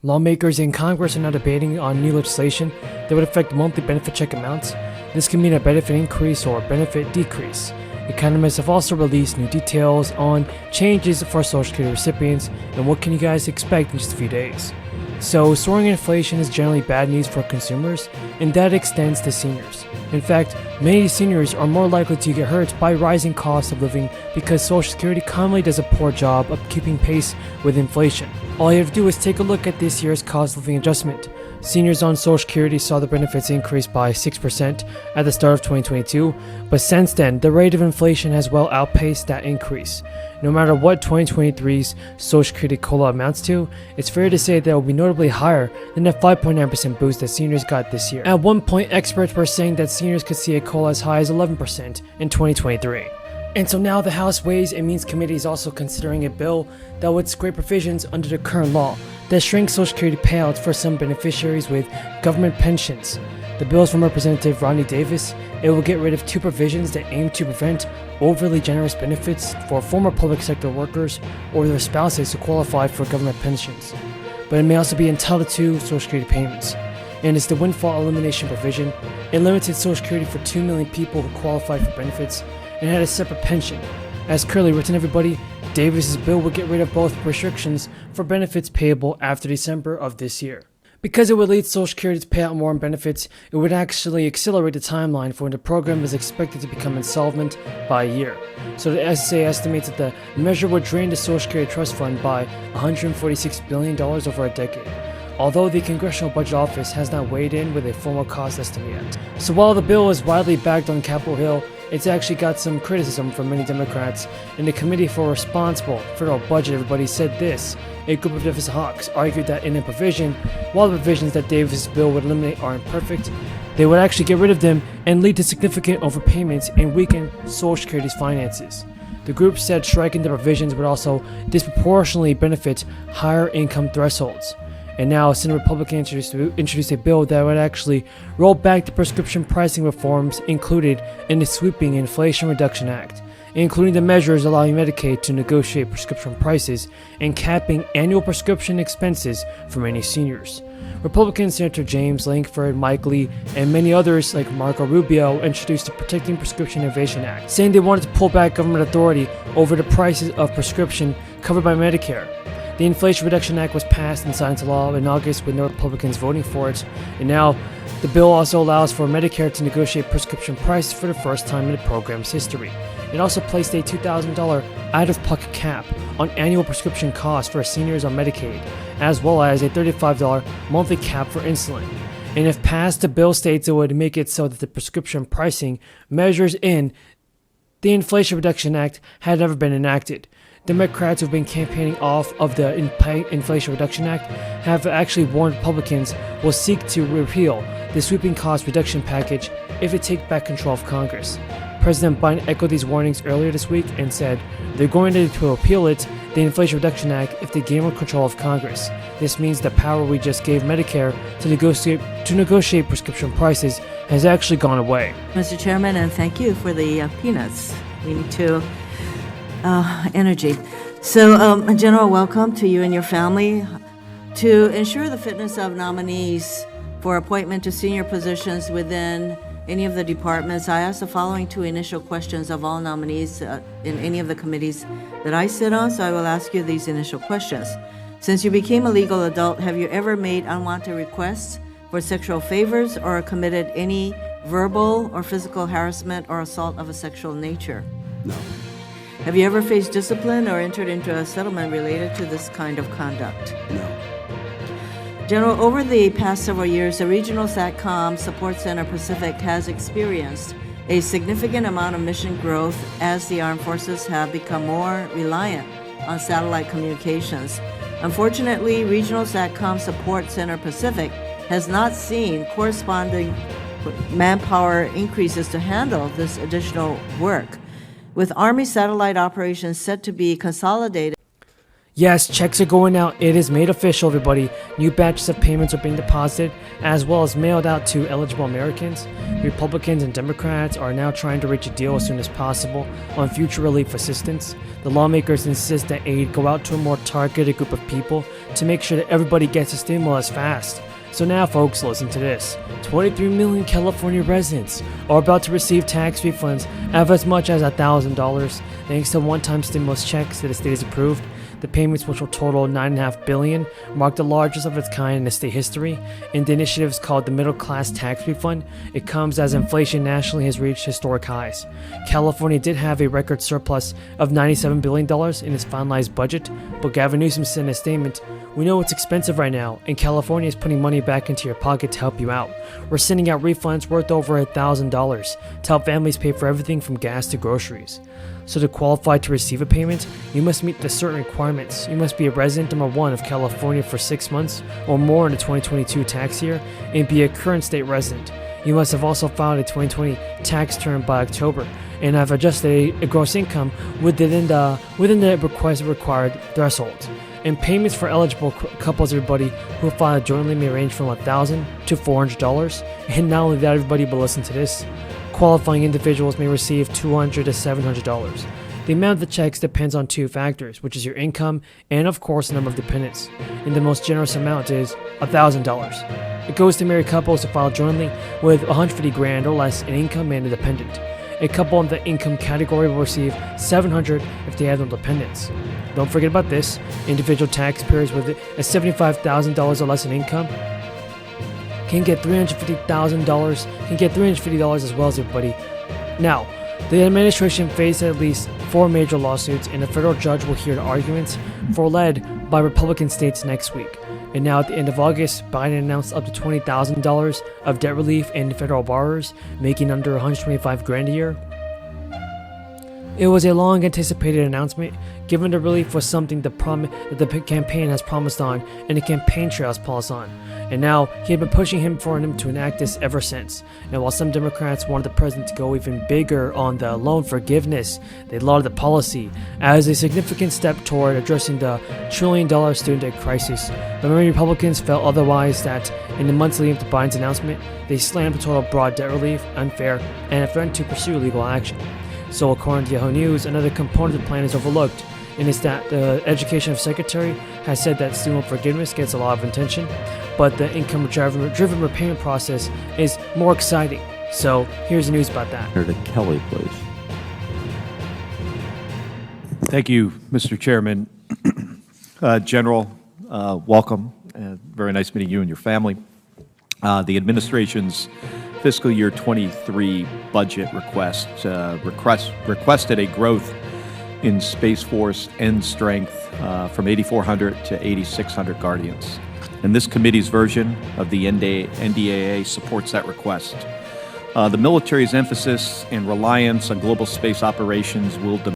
Lawmakers in Congress are now debating on new legislation that would affect monthly benefit check amounts. This can mean a benefit increase or benefit decrease. Economists have also released new details on changes for Social Security recipients and what can you guys expect in just a few days. So, soaring inflation is generally bad news for consumers, and that extends to seniors. In fact, many seniors are more likely to get hurt by rising costs of living because Social Security commonly does a poor job of keeping pace with inflation. All you have to do is take a look at this year's cost of living adjustment. Seniors on Social Security saw the benefits increase by 6% at the start of 2022, but since then, the rate of inflation has well outpaced that increase. No matter what 2023's Social Security COLA amounts to, it's fair to say that it will be notably higher than the 5.9% boost that seniors got this year. At one point, experts were saying that seniors could see a COLA as high as 11% in 2023. And so now the House Ways and Means Committee is also considering a bill that would scrape provisions under the current law that shrinks Social Security payouts for some beneficiaries with government pensions. The bill is from Representative Rodney Davis. It will get rid of two provisions that aim to prevent overly generous benefits for former public sector workers or their spouses who qualify for government pensions. But it may also be entitled to Social Security payments. And it's the windfall elimination provision. It limited Social Security for 2 million people who qualified for benefits and had a separate pension. As currently written, everybody, Davis's bill would get rid of both restrictions for benefits payable after December of this year. Because it would lead Social Security to pay out more in benefits, it would actually accelerate the timeline for when the program is expected to become insolvent by a year. So the SSA estimates that the measure would drain the Social Security Trust Fund by $146 billion over a decade, although the Congressional Budget Office has not weighed in with a formal cost estimate yet. So while the bill is widely backed on Capitol Hill, it's actually got some criticism from many Democrats. In the Committee for Responsible Federal Budget, everybody said this. A group of deficit hawks argued that in a provision, while the provisions that Davis' bill would eliminate are imperfect, they would actually get rid of them and lead to significant overpayments and weaken Social Security's finances. The group said striking the provisions would also disproportionately benefit higher income thresholds. And now Senate Republicans introduced a bill that would actually roll back the prescription pricing reforms included in the sweeping Inflation Reduction Act, including the measures allowing Medicaid to negotiate prescription prices and capping annual prescription expenses for many seniors. Republican Senator James Lankford, Mike Lee, and many others like Marco Rubio introduced the Protecting Prescription Innovation Act, saying they wanted to pull back government authority over the prices of prescription covered by Medicare. The Inflation Reduction Act was passed and signed into law in August with no Republicans voting for it, and now the bill also allows for Medicare to negotiate prescription prices for the first time in the program's history. It also placed a $2,000 out-of-pocket cap on annual prescription costs for seniors on Medicaid, as well as a $35 monthly cap for insulin. And if passed, the bill states it would make it so that the prescription pricing measures in the Inflation Reduction Act had never been enacted. Democrats who've been campaigning off of the Inflation Reduction Act have actually warned Republicans will seek to repeal the sweeping cost reduction package if it takes back control of Congress. President Biden echoed these warnings earlier this week and said they're going to repeal it, the Inflation Reduction Act, if they gain more control of Congress. This means the power we just gave Medicare to negotiate prescription prices has actually gone away. Mr. Chairman, and thank you for the peanuts. We need to energy. So, a general welcome to you and your family. To ensure the fitness of nominees for appointment to senior positions within any of the departments, I ask the following two initial questions of all nominees in any of the committees that I sit on, so I will ask you these initial questions. Since you became a legal adult, have you ever made unwanted requests for sexual favors or committed any verbal or physical harassment or assault of a sexual nature? No. Have you ever faced discipline or entered into a settlement related to this kind of conduct? No. General, over the past several years, the Regional SATCOM Support Center Pacific has experienced a significant amount of mission growth as the armed forces have become more reliant on satellite communications. Unfortunately, Regional SATCOM Support Center Pacific has not seen corresponding manpower increases to handle this additional work. With Army satellite operations set to be consolidated. Yes, checks are going out. It is made official, everybody. New batches of payments are being deposited, as well as mailed out to eligible Americans. Republicans and Democrats are now trying to reach a deal as soon as possible on future relief assistance. The lawmakers insist that aid go out to a more targeted group of people to make sure that everybody gets a stimulus fast. So now, folks, listen to this. 23 million California residents are about to receive tax refunds of as much as $1,000 thanks to one-time stimulus checks that the state has approved. The payments, which will total $9.5 billion, mark the largest of its kind in the state history. And the initiative is called the Middle Class Tax Refund. It comes as inflation nationally has reached historic highs. California did have a record surplus of $97 billion in its finalized budget, but Gavin Newsom said in a statement, "We know it's expensive right now, and California is putting money back into your pocket to help you out. We're sending out refunds worth over $1,000 to help families pay for everything from gas to groceries." So to qualify to receive a payment, you must meet the certain requirements. You must be a resident number 1 of California for 6 months or more in the 2022 tax year and be a current state resident. You must have also filed a 2020 tax return by October and have adjusted a gross income within the required thresholds. And payments for eligible couples, everybody who file jointly, may range from $1,000 to $400. And not only that, everybody, but listen to this. Qualifying individuals may receive $200 to $700. The amount of the checks depends on 2 factors, which is your income and, of course, the number of dependents. And the most generous amount is $1,000. It goes to married couples who file jointly with $150,000 or less in income and a dependent. A couple in the income category will receive $700 if they have no dependents. Don't forget about this. Individual taxpayers with a $75,000 or less in income can get $350,000 as well as everybody. Now, the administration faced at least 4 major lawsuits, and a federal judge will hear the arguments led by Republican states next week. And now at the end of August, Biden announced up to $20,000 of debt relief in federal borrowers making under $125,000 a year. It was a long-anticipated announcement, given the relief was something that the campaign has promised on and the campaign trail has paused on. And now, he had been pushing him for him to enact this ever since. And while some Democrats wanted the president to go even bigger on the loan forgiveness, they lauded the policy as a significant step toward addressing the trillion-dollar student debt crisis. But many Republicans felt otherwise, that in the months leading up to Biden's announcement, they slammed the total broad debt relief unfair and threatened to pursue legal action. So according to Yahoo News, another component of the plan is overlooked, and it's that the Education Secretary has said that student forgiveness gets a lot of attention, but the income-driven repayment process is more exciting. So here's the news about that. Senator Kelly, please. Thank you, Mr. Chairman. General, welcome. Very nice meeting you and your family. The administration's fiscal year 23 budget requested a growth in Space Force end strength from 8,400 to 8,600 Guardians. And this committee's version of the NDAA supports that request. The military's emphasis and reliance on global space operations will